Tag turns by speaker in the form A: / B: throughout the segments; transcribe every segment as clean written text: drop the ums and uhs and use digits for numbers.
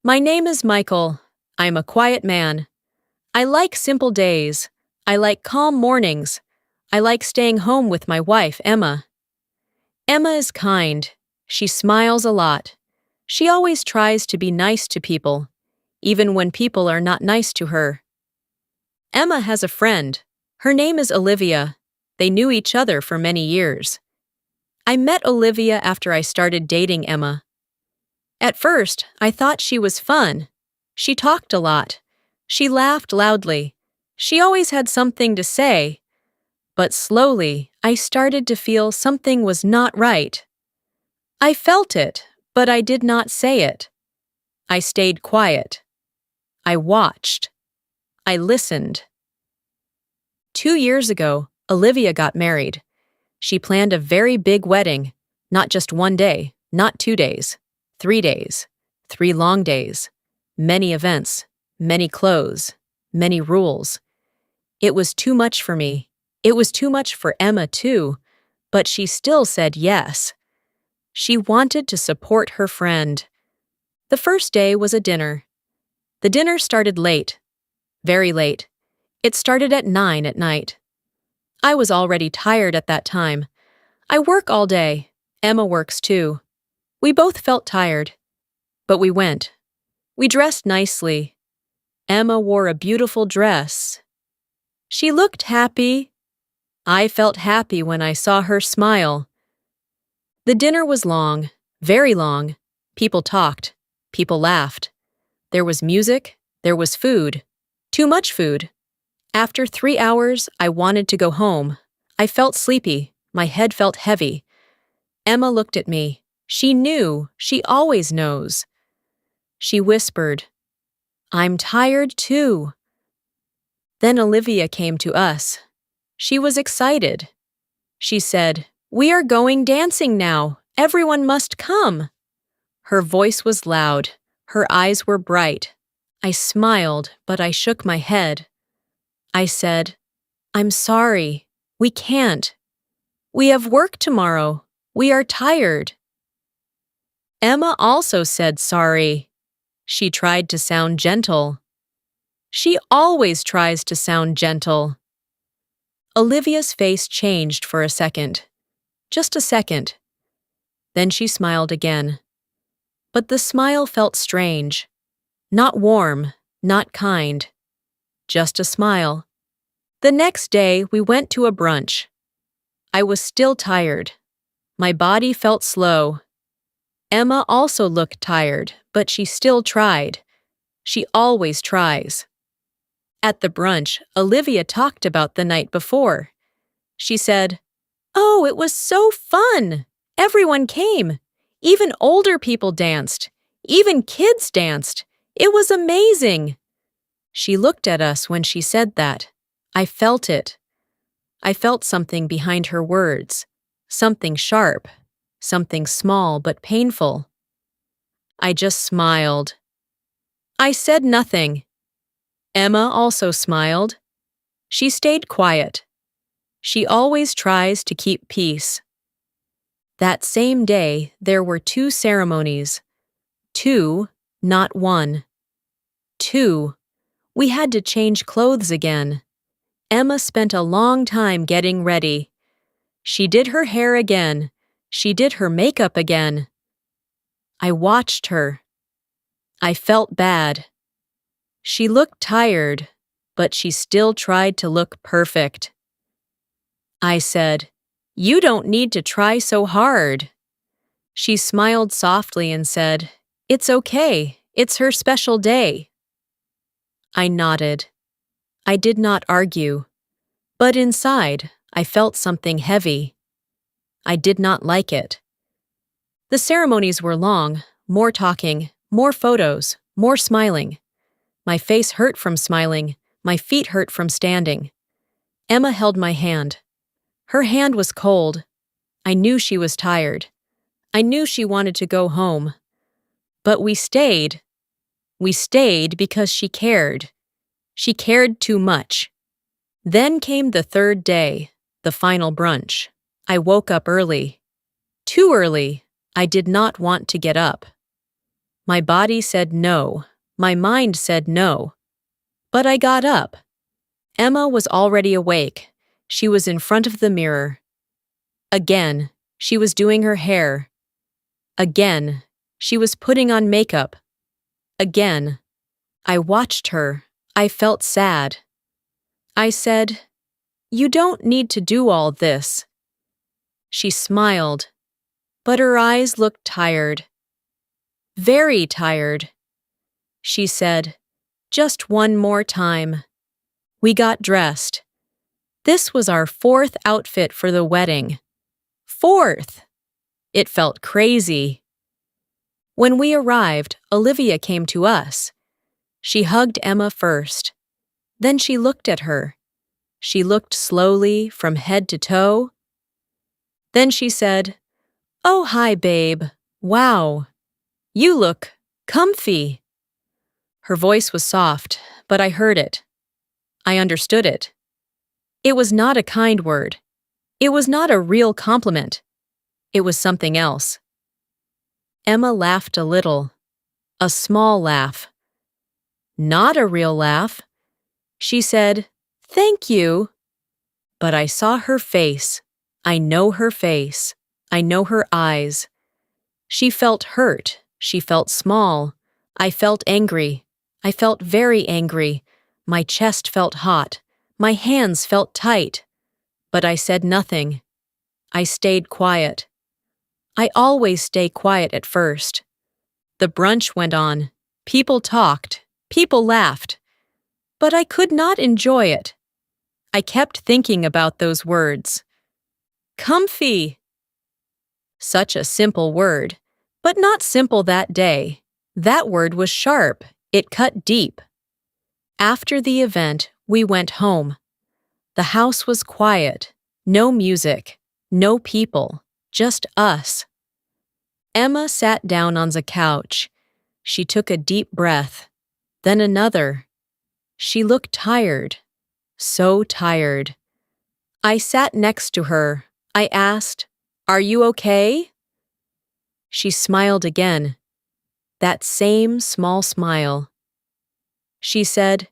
A: My name is Michael. I'm a quiet man. I like simple days. I like calm mornings. I like staying home with my wife, Emma. Emma is kind. She smiles a lot. She always tries to be nice to people, even when people are not nice to her. Emma has a friend. Her name is Olivia. They knew each other for many years. I met Olivia after I started dating Emma. At first, I thought she was fun. She talked a lot. She laughed loudly. She always had something to say. But slowly, I started to feel something was not right. I felt it, but I did not say it. I stayed quiet. I watched. I listened. 2 years ago, Olivia got married. She planned a very big wedding, not just one day, not 2 days, 3 days, 3 long days, many events, many clothes, many rules. It was too much for me. It was too much for Emma too, but she still said yes. She wanted to support her friend. The first day was a dinner. The dinner started late, very late. It started at 9 at night. I was already tired at that time. I work all day. Emma works too. We both felt tired. But we went. We dressed nicely. Emma wore a beautiful dress. She looked happy. I felt happy when I saw her smile. The dinner was long, very long. People talked. People laughed. There was music. There was food. Too much food. After 3 hours, I wanted to go home. I felt sleepy. My head felt heavy. Emma looked at me. She knew. She always knows. She whispered, "I'm tired too." Then Olivia came to us. She was excited. She said, "We are going dancing now. Everyone must come." Her voice was loud. Her eyes were bright. I smiled, but I shook my head. I said, "I'm sorry. We can't. We have work tomorrow. We are tired." Emma also said sorry. She tried to sound gentle. She always tries to sound gentle. Olivia's face changed for a second. Just a second. Then she smiled again. But the smile felt strange. Not warm, not kind. Just a smile. The next day, we went to a brunch. I was still tired. My body felt slow. Emma also looked tired, but she still tried. She always tries. At the brunch, Olivia talked about the night before. She said, "Oh, it was so fun! Everyone came. Even older people danced. Even kids danced. It was amazing." She looked at us when she said that. I felt it. I felt something behind her words. Something sharp. Something small but painful. I just smiled. I said nothing. Emma also smiled. She stayed quiet. She always tries to keep peace. That same day, there were 2 ceremonies. 2, not 1. 2. We had to change clothes again. Emma spent a long time getting ready. She did her hair again. She did her makeup again. I watched her. I felt bad. She looked tired, but she still tried to look perfect. I said, "You don't need to try so hard." She smiled softly and said, "It's okay. It's her special day." I nodded. I did not argue. But inside, I felt something heavy. I did not like it. The ceremonies were long, more talking, more photos, more smiling. My face hurt from smiling. My feet hurt from standing. Emma held my hand. Her hand was cold. I knew she was tired. I knew she wanted to go home. But we stayed. We stayed because she cared. She cared too much. Then came the 3rd day, the final brunch. I woke up early. Too early. I did not want to get up. My body said no. My mind said no. But I got up. Emma was already awake. She was in front of the mirror. Again, she was doing her hair. Again, she was putting on makeup. Again, I watched her. I felt sad. I said, "You don't need to do all this." She smiled, but her eyes looked tired. Very tired. She said, "Just one more time." We got dressed. This was our 4th outfit for the wedding. 4th! It felt crazy. When we arrived, Olivia came to us. She hugged Emma first. Then she looked at her. She looked slowly from head to toe. Then she said, "Oh, hi, babe. Wow. You look comfy." Her voice was soft, but I heard it. I understood it. It was not a kind word. It was not a real compliment. It was something else. Emma laughed a little. A small laugh. Not a real laugh. She said, "Thank you." But I saw her face. I know her face. I know her eyes. She felt hurt. She felt small. I felt angry. I felt very angry. My chest felt hot. My hands felt tight. But I said nothing. I stayed quiet. I always stay quiet at first. The brunch went on. People talked. People laughed. But I could not enjoy it. I kept thinking about those words. Comfy. Such a simple word, but not simple that day. That word was sharp. It cut deep. After the event, we went home. The house was quiet. No music. No people. Just us. Emma sat down on the couch. She took a deep breath. Then another. She looked tired. So tired. I sat next to her. I asked, "Are you okay?" She smiled again. That same small smile. She said,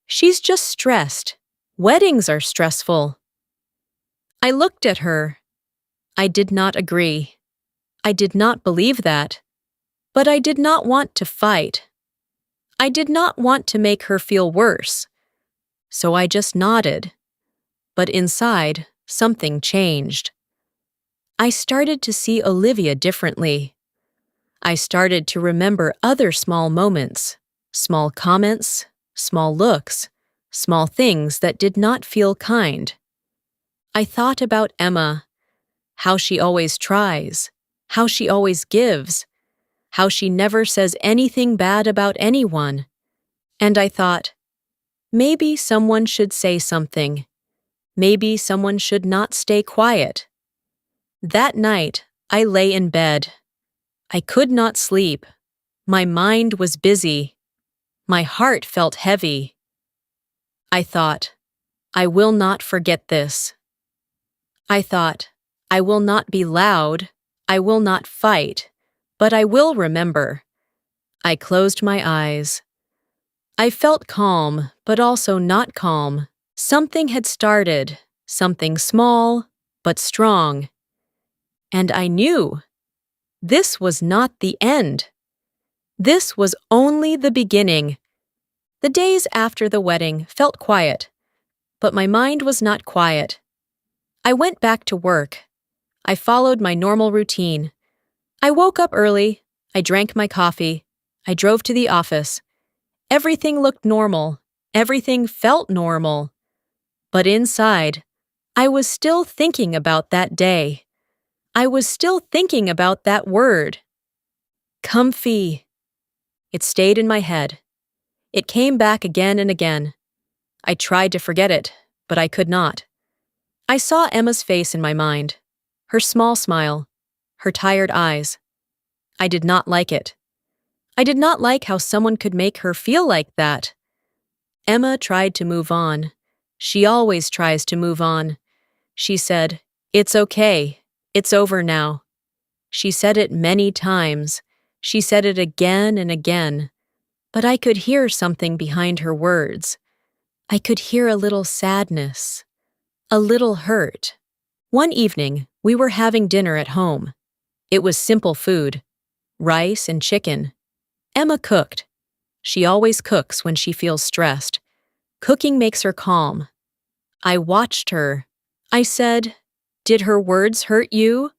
A: "She's just stressed. Weddings are stressful." I looked at her. I did not agree. I did not believe that. But I did not want to fight. I did not want to make her feel worse. So I just nodded. But inside, something changed. I started to see Olivia differently. I started to remember other small moments, small comments, small looks, small things that did not feel kind. I thought about Emma, how she always tries, how she always gives, how she never says anything bad about anyone. And I thought, maybe someone should say something. Maybe someone should not stay quiet. That night, I lay in bed. I could not sleep. My mind was busy. My heart felt heavy. I thought, I will not forget this. I thought, I will not be loud. I will not fight. But I will remember. I closed my eyes. I felt calm, but also not calm. Something had started, something small, but strong. And I knew. This was not the end. This was only the beginning. The days after the wedding felt quiet, but my mind was not quiet. I went back to work. I followed my normal routine. I woke up early. I drank my coffee. I drove to the office. Everything looked normal. Everything felt normal. But inside, I was still thinking about that day. I was still thinking about that word. Comfy. It stayed in my head. It came back again and again. I tried to forget it, but I could not. I saw Emma's face in my mind, her small smile, her tired eyes. I did not like it. I did not like how someone could make her feel like that. Emma tried to move on. She always tries to move on. She said, "It's okay. It's over now." She said it many times. She said it again and again, but I could hear something behind her words. I could hear a little sadness, a little hurt. One evening, we were having dinner at home. It was simple food, rice and chicken. Emma cooked. She always cooks when she feels stressed. Cooking makes her calm. I watched her. I said, "Did her words hurt you?"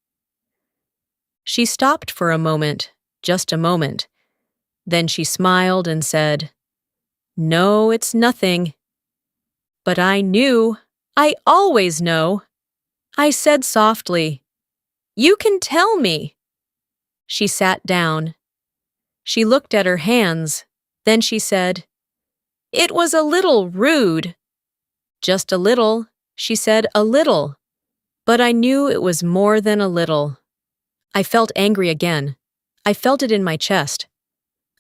A: She stopped for a moment, just a moment. Then she smiled and said, "No, it's nothing." But I knew. I always know. I said softly, "You can tell me." She sat down. She looked at her hands. Then she said, "It was a little rude." "Just a little," she said, "a little." But I knew it was more than a little. I felt angry again. I felt it in my chest.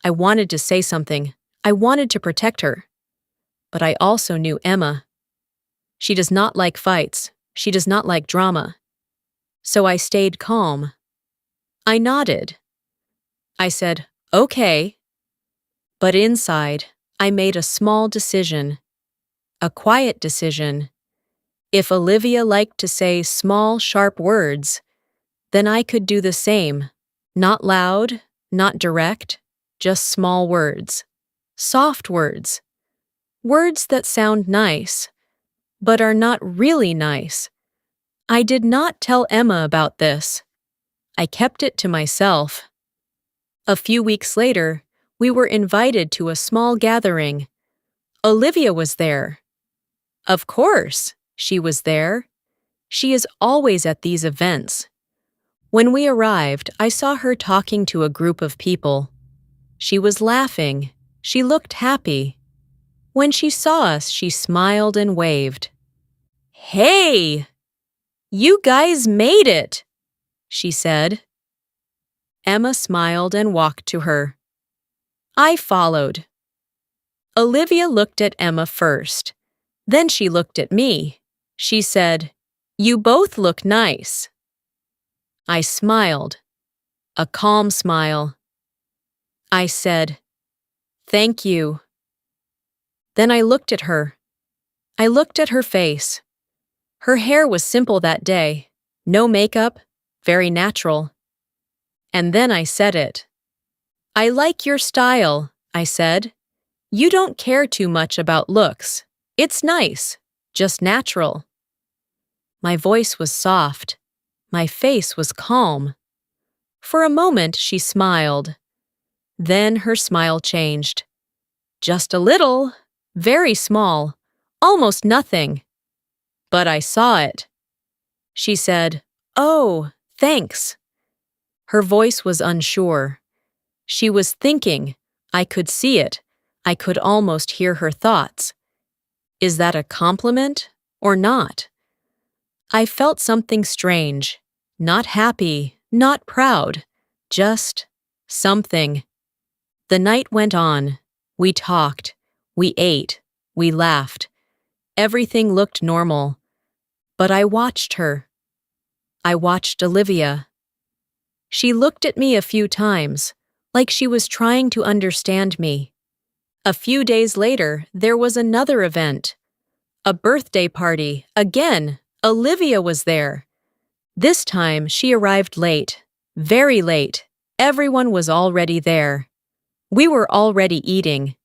A: I wanted to say something. I wanted to protect her. But I also knew Emma. She does not like fights. She does not like drama. So I stayed calm. I nodded. I said, "Okay." But inside, I made a small decision. A quiet decision. If Olivia liked to say small, sharp words, then I could do the same. Not loud, not direct, just small words. Soft words. Words that sound nice, but are not really nice. I did not tell Emma about this. I kept it to myself. A few weeks later, we were invited to a small gathering. Olivia was there. Of course, she was there. She is always at these events. When we arrived, I saw her talking to a group of people. She was laughing. She looked happy. When she saw us, she smiled and waved. "Hey! You guys made it!" she said. Emma smiled and walked to her. I followed. Olivia looked at Emma first. Then she looked at me. She said, "You both look nice." I smiled. A calm smile. I said, "Thank you." Then I looked at her. I looked at her face. Her hair was simple that day. No makeup, very natural. And then I said it. "I like your style," I said. "You don't care too much about looks. It's nice, just natural." My voice was soft. My face was calm. For a moment, she smiled. Then her smile changed. Just a little, very small, almost nothing. But I saw it. She said, "Oh, thanks." Her voice was unsure. She was thinking. I could see it. I could almost hear her thoughts. Is that a compliment or not? I felt something strange. Not happy, not proud, just something. The night went on. We talked. We ate. We laughed. Everything looked normal. But I watched her. I watched Olivia. She looked at me a few times, like she was trying to understand me. A few days later, there was another event. A birthday party. Again, Olivia was there. This time, she arrived late. Very late. Everyone was already there. We were already eating.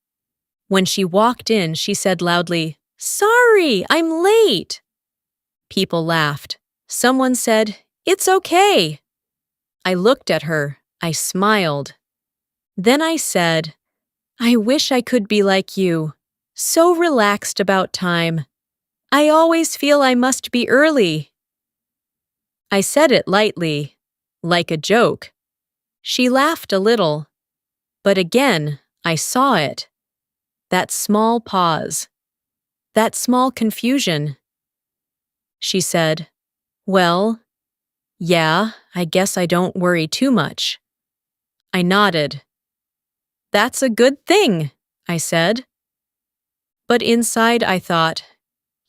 A: When she walked in, she said loudly, "Sorry, I'm late." People laughed. Someone said, "It's okay." I looked at her. I smiled. Then I said, "I wish I could be like you, so relaxed about time. I always feel I must be early." I said it lightly, like a joke. She laughed a little. But again, I saw it. That small pause. That small confusion. She said, "Well, yeah, I guess I don't worry too much." I nodded. "That's a good thing," I said. But inside I thought,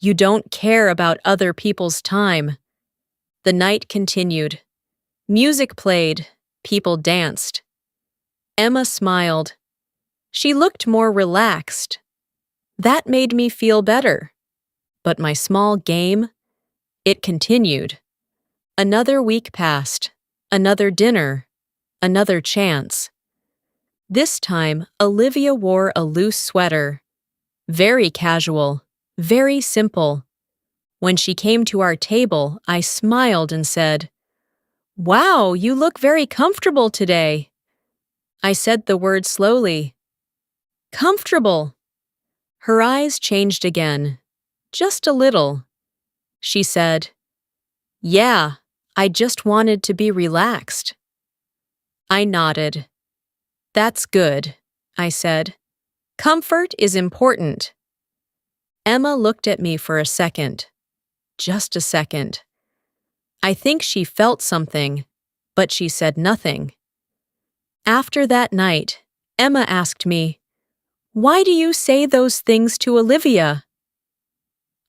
A: "You don't care about other people's time." The night continued. Music played. People danced. Emma smiled. She looked more relaxed. That made me feel better. But my small game, it continued. Another week passed, another dinner, another chance. This time, Olivia wore a loose sweater. Very casual, very simple. When she came to our table, I smiled and said, "Wow, you look very comfortable today." I said the word slowly. Comfortable. Her eyes changed again, just a little. She said, "Yeah, I just wanted to be relaxed." I nodded. "That's good," I said. "Comfort is important." Emma looked at me for a second. Just a second. I think she felt something, but she said nothing. After that night, Emma asked me, "Why do you say those things to Olivia?"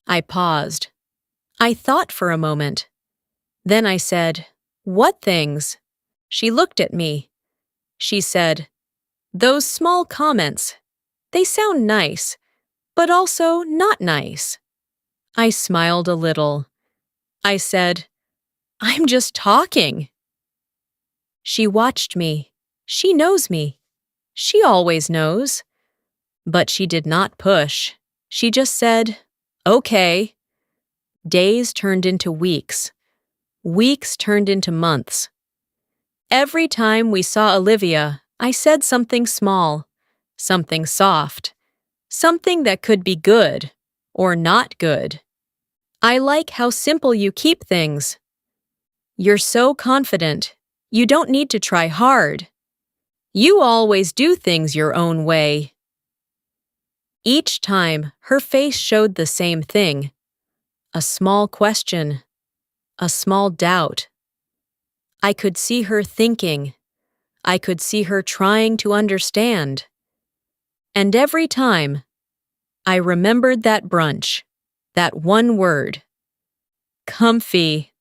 A: I paused. I thought for a moment. Then I said, "What things?" She looked at me. She said, "Those small comments. They sound nice, but also not nice." I smiled a little. I said, "I'm just talking." She watched me. She knows me. She always knows. But she did not push. She just said, "Okay." Days turned into weeks. Weeks turned into months. Every time we saw Olivia, I said something small, something soft, something that could be good or not good. I like how simple you keep things. You're so confident. You don't need to try hard. You always do things your own way. Each time, her face showed the same thing. A small question. A small doubt. I could see her thinking. I could see her trying to understand. And every time, I remembered that brunch, that one word. Comfy.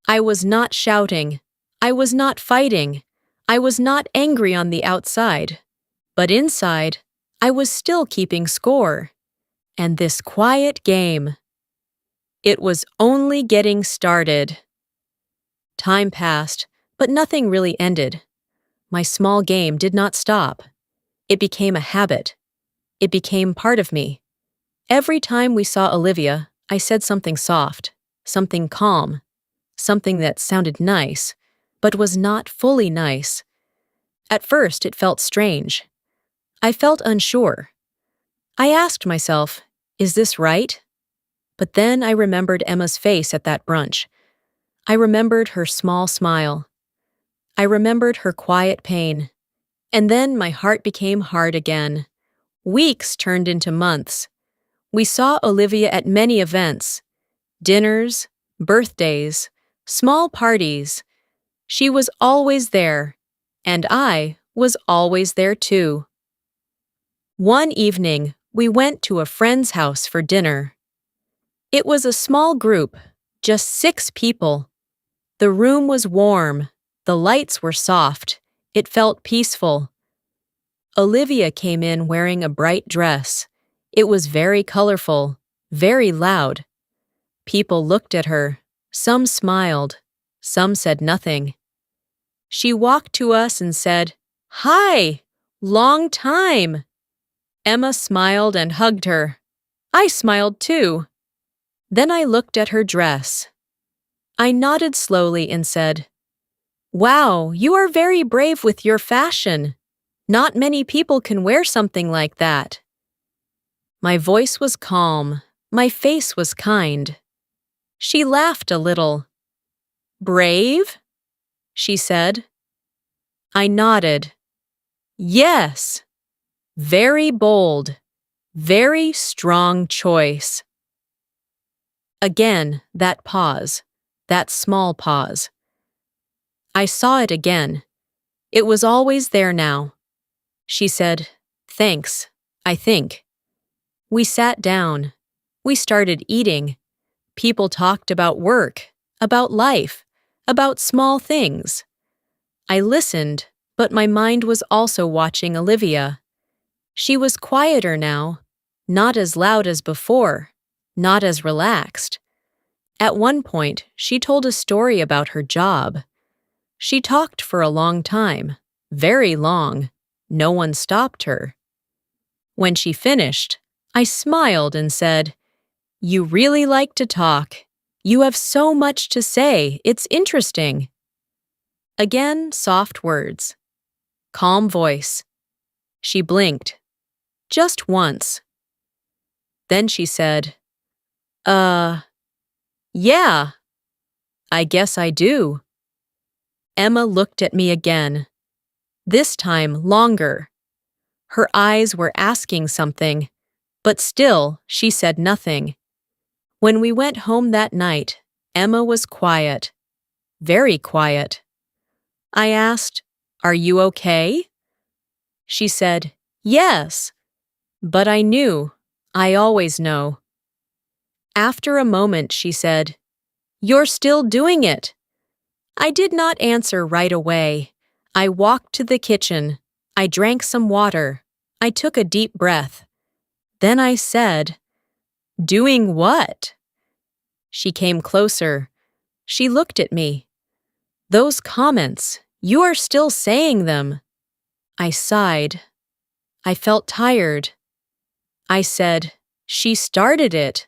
A: I was not shouting. I was not fighting. I was not angry on the outside. But inside, I was still keeping score. And this quiet game. It was only getting started. Time passed, but nothing really ended. My small game did not stop. It became a habit. It became part of me. Every time we saw Olivia, I said something soft, something calm, something that sounded nice, but was not fully nice. At first, it felt strange. I felt unsure. I asked myself, is this right? But then I remembered Emma's face at that brunch. I remembered her small smile. I remembered her quiet pain. And then my heart became hard again. Weeks turned into months. We saw Olivia at many events. Dinners, birthdays, small parties. She was always there, and I was always there too. One evening, we went to a friend's house for dinner. It was a small group, just 6 people. The room was warm, the lights were soft, it felt peaceful. Olivia came in wearing a bright dress. It was very colorful, very loud. People looked at her. Some smiled. Some said nothing. She walked to us and said, "Hi! Long time!" Emma smiled and hugged her. I smiled too. Then I looked at her dress. I nodded slowly and said, "Wow, you are very brave with your fashion. Not many people can wear something like that." My voice was calm. My face was kind. She laughed a little. "Brave?" she said. I nodded. "Yes. Very bold. Very strong choice." Again, that pause. That small pause. I saw it again. It was always there now. She said, "Thanks, I think." We sat down. We started eating. People talked about work, about life, about small things. I listened, But my mind was also watching Olivia. She was quieter now, not as loud as before, not as relaxed. At one point, she told a story about her job. She talked for a long time, very long. No one stopped her. When she finished, I smiled and said, "You really like to talk. You have so much to say, it's interesting." Again, soft words. Calm voice. She blinked. Just once. Then she said, yeah, I guess I do." Emma looked at me again. This time longer. Her eyes were asking something, but still she said nothing. When we went home that night, Emma was quiet. Very quiet. I asked, "Are you okay?" She said, "Yes." But I knew. I always know. After a moment, she said, "You're still doing it." I did not answer right away. I walked to the kitchen. I drank some water. I took a deep breath. Then I said, "Doing what?" She came closer. She looked at me. "Those comments, you are still saying them." I sighed. I felt tired. I said, "She started it."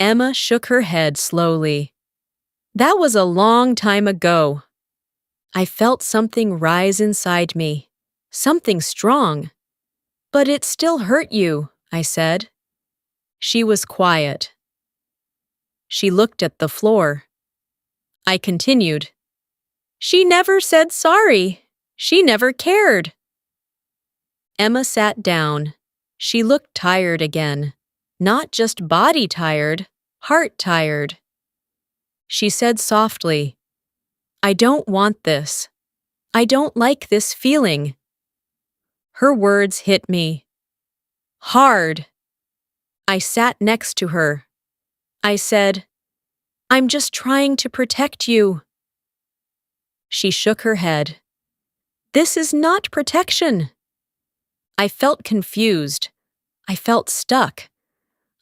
A: Emma shook her head slowly. "That was a long time ago." I felt something rise inside me, something strong. "But it still hurt you," I said. She was quiet. She looked at the floor. I continued, "She never said sorry. She never cared." Emma sat down. She looked tired again. Not just body tired, heart tired. She said softly, "I don't want this. I don't like this feeling." Her words hit me. Hard. I sat next to her. I said, "I'm just trying to protect you." She shook her head. "This is not protection." I felt confused. I felt stuck.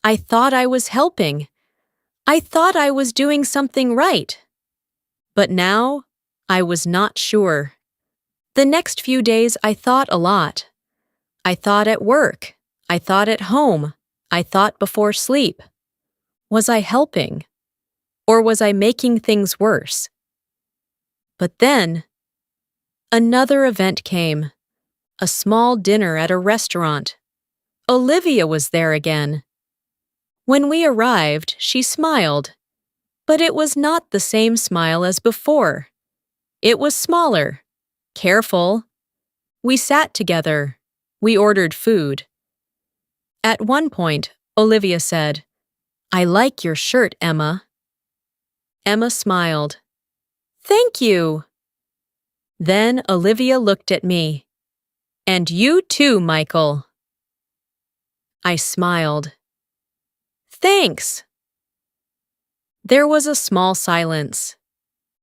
A: I thought I was helping. I thought I was doing something right. But now, I was not sure. The next few days I thought a lot. I thought at work. I thought at home. I thought before sleep. Was I helping? Or was I making things worse? But then, another event came. A small dinner at a restaurant. Olivia was there again. When we arrived, she smiled. But it was not the same smile as before. It was smaller. Careful. We sat together. We ordered food. At one point, Olivia said, "I like your shirt, Emma." Emma smiled. "Thank you." Then Olivia looked at me. "And you too, Michael." I smiled. "Thanks." There was a small silence.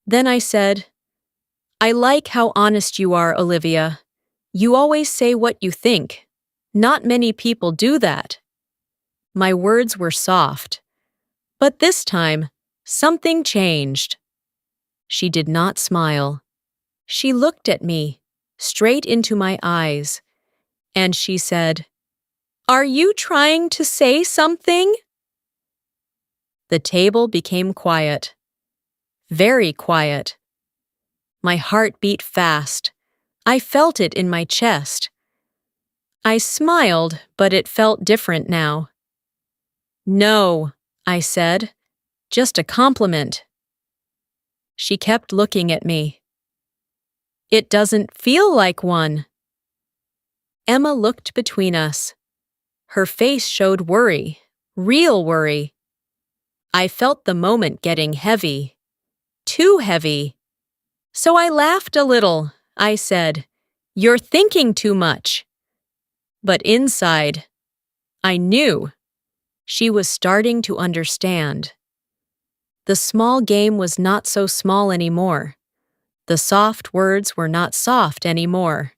A: Then I said, "I like how honest you are, Olivia. You always say what you think. Not many people do that." My words were soft. But this time, something changed. She did not smile. She looked at me, straight into my eyes, and she said, "Are you trying to say something?" The table became quiet. Very quiet. My heart beat fast. I felt it in my chest. I smiled, but it felt different now. "No," I said. "Just a compliment." She kept looking at me. "It doesn't feel like one." Emma looked between us. Her face showed worry, real worry. I felt the moment getting heavy. Too heavy. So I laughed a little. I said, "You're thinking too much." But inside, I knew. She was starting to understand. The small game was not so small anymore. The soft words were not soft anymore.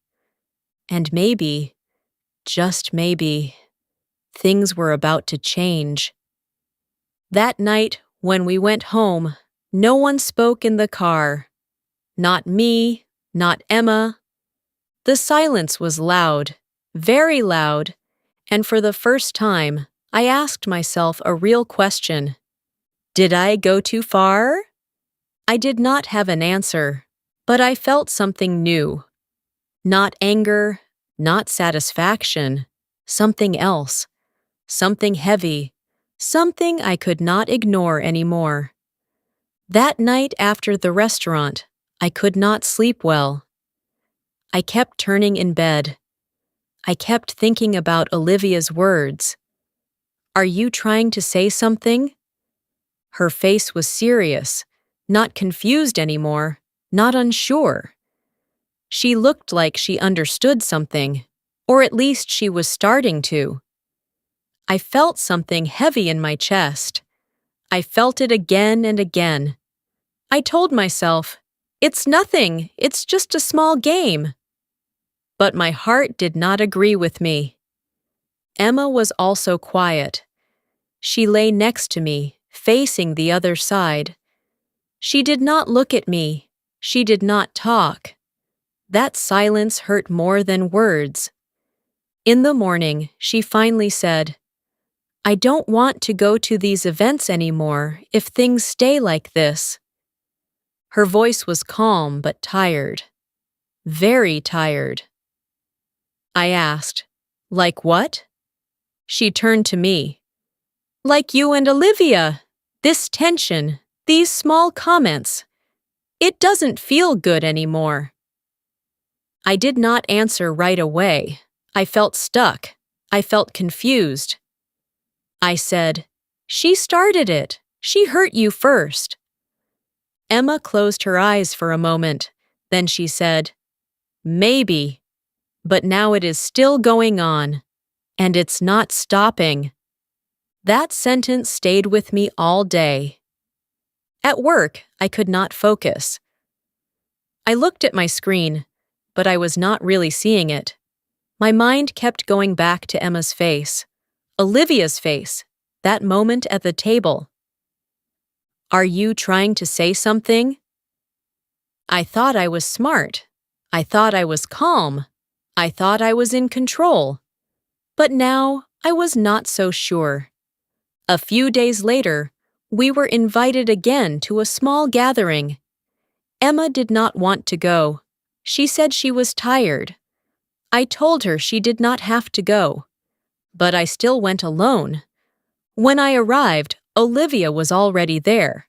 A: And maybe, just maybe, things were about to change. That night, when we went home, no one spoke in the car. Not me, not Emma. The silence was loud, very loud, and for the first time, I asked myself a real question. Did I go too far? I did not have an answer, but I felt something new. Not anger, not satisfaction, something else, something heavy, something I could not ignore anymore. That night after the restaurant, I could not sleep well. I kept turning in bed. I kept thinking about Olivia's words. Are you trying to say something? Her face was serious, not confused anymore, not unsure. She looked like she understood something, or at least she was starting to. I felt something heavy in my chest. I felt it again and again. I told myself, it's nothing, it's just a small game. But my heart did not agree with me. Emma was also quiet. She lay next to me, facing the other side. She did not look at me. She did not talk. That silence hurt more than words. In the morning, she finally said, I don't want to go to these events anymore if things stay like this. Her voice was calm but tired. Very tired. I asked, like what? She turned to me. Like you and Olivia. This tension, these small comments. It doesn't feel good anymore. I did not answer right away. I felt stuck. I felt confused. I said, she started it. She hurt you first. Emma closed her eyes for a moment. Then she said, maybe. But now it is still going on. And it's not stopping. That sentence stayed with me all day. At work, I could not focus. I looked at my screen, but I was not really seeing it. My mind kept going back to Emma's face, Olivia's face, that moment at the table. Are you trying to say something? I thought I was smart. I thought I was calm. I thought I was in control. But now I was not so sure. A few days later, we were invited again to a small gathering. Emma did not want to go. She said she was tired. I told her she did not have to go. But I still went alone. When I arrived, Olivia was already there.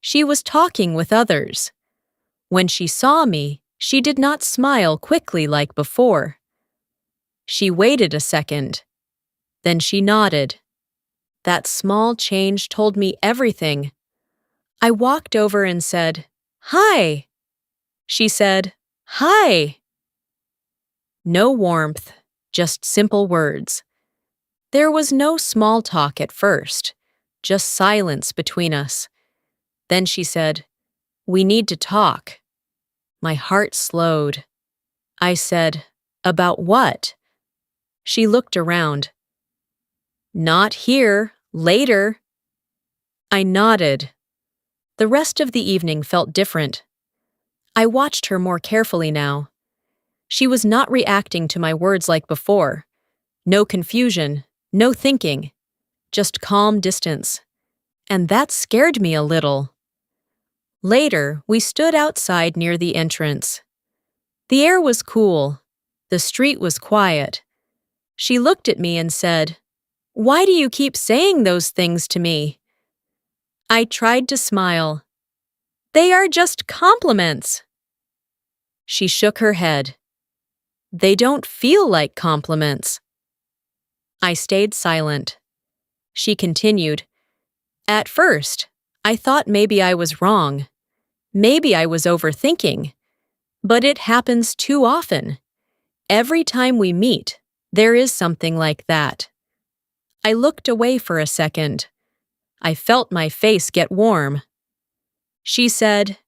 A: She was talking with others. When she saw me, she did not smile quickly like before. She waited a second. Then she nodded. That small change told me everything. I walked over and said, "Hi." She said, "Hi." No warmth, just simple words. There was no small talk at first, just silence between us. Then she said, "We need to talk." My heart slowed. I said, "About what?" She looked around. "Not here, later." I nodded. The rest of the evening felt different. I watched her more carefully now. She was not reacting to my words like before. No confusion, no thinking, just calm distance. And that scared me a little. Later, we stood outside near the entrance. The air was cool. The street was quiet. She looked at me and said, "Why do you keep saying those things to me?" I tried to smile. "They are just compliments." She shook her head. "They don't feel like compliments." I stayed silent. She continued, "At first, I thought maybe I was wrong. Maybe I was overthinking. But it happens too often. Every time we meet, there is something like that." I looked away for a second. I felt my face get warm. She said,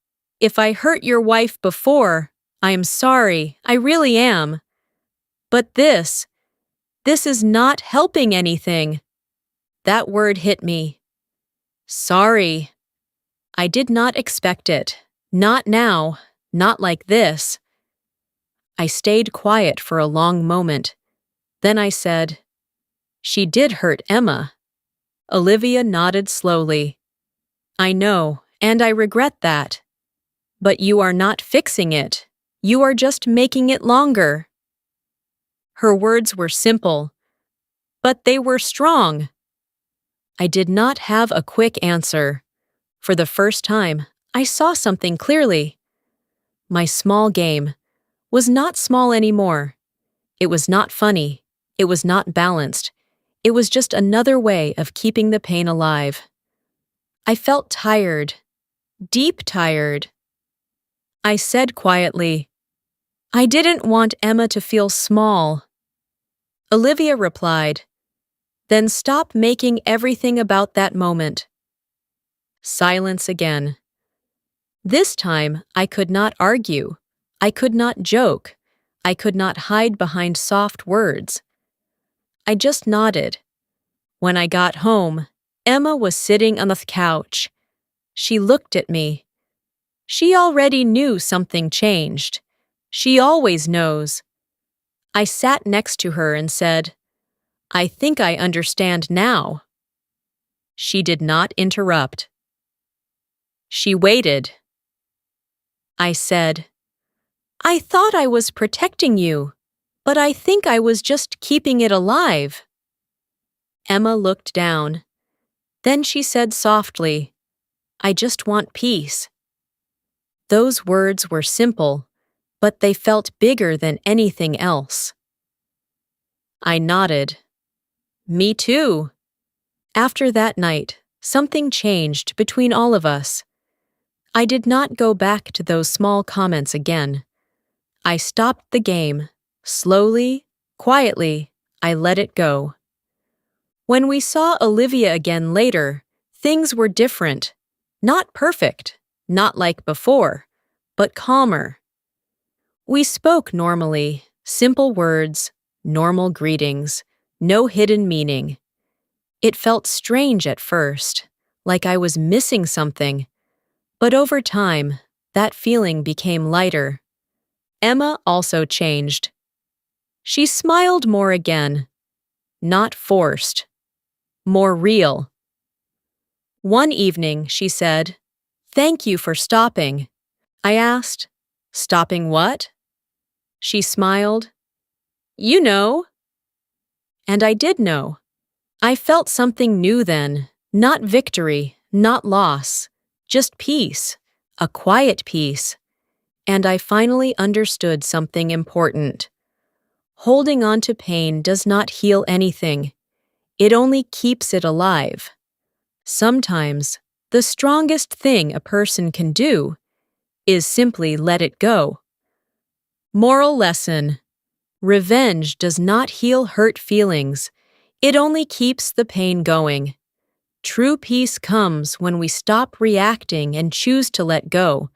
A: If I hurt your wife before, I am sorry, I really am. But this is not helping anything. That word hit me. Sorry. I did not expect it. Not now. Not like this. I stayed quiet for a long moment. Then I said, "She did hurt Emma." Olivia nodded slowly. "I know, and I regret that. But you are not fixing it. You are just making it longer." Her words were simple, but they were strong. I did not have a quick answer. For the first time, I saw something clearly. My small game was not small anymore. It was not funny. It was not balanced. It was just another way of keeping the pain alive. I felt tired, deep tired. I said quietly, "I didn't want Emma to feel small." Olivia replied, "Then stop making everything about that moment." Silence again. This time, I could not argue. I could not joke. I could not hide behind soft words. I just nodded. When I got home, Emma was sitting on the couch. She looked at me. She already knew something changed. She always knows. I sat next to her and said, "I think I understand now." She did not interrupt. She waited. I said, "I thought I was protecting you, but I think I was just keeping it alive." Emma looked down. Then she said softly, "I just want peace." Those words were simple, but they felt bigger than anything else. I nodded. Me too. After that night, something changed between all of us. I did not go back to those small comments again. I stopped the game. Slowly, quietly, I let it go. When we saw Olivia again later, things were different. Not perfect, not like before, but calmer. We spoke normally, simple words, normal greetings, no hidden meaning. It felt strange at first, like I was missing something. But over time, that feeling became lighter. Emma also changed. She smiled more again. Not forced. More real. One evening, she said, "Thank you for stopping." I asked, "Stopping what?" She smiled. "You know." And I did know. I felt something new then. Not victory, not loss. Just peace. A quiet peace. And I finally understood something important. Holding on to pain does not heal anything. It only keeps it alive. Sometimes, the strongest thing a person can do is simply let it go. Moral lesson: revenge does not heal hurt feelings. It only keeps the pain going. True peace comes when we stop reacting and choose to let go,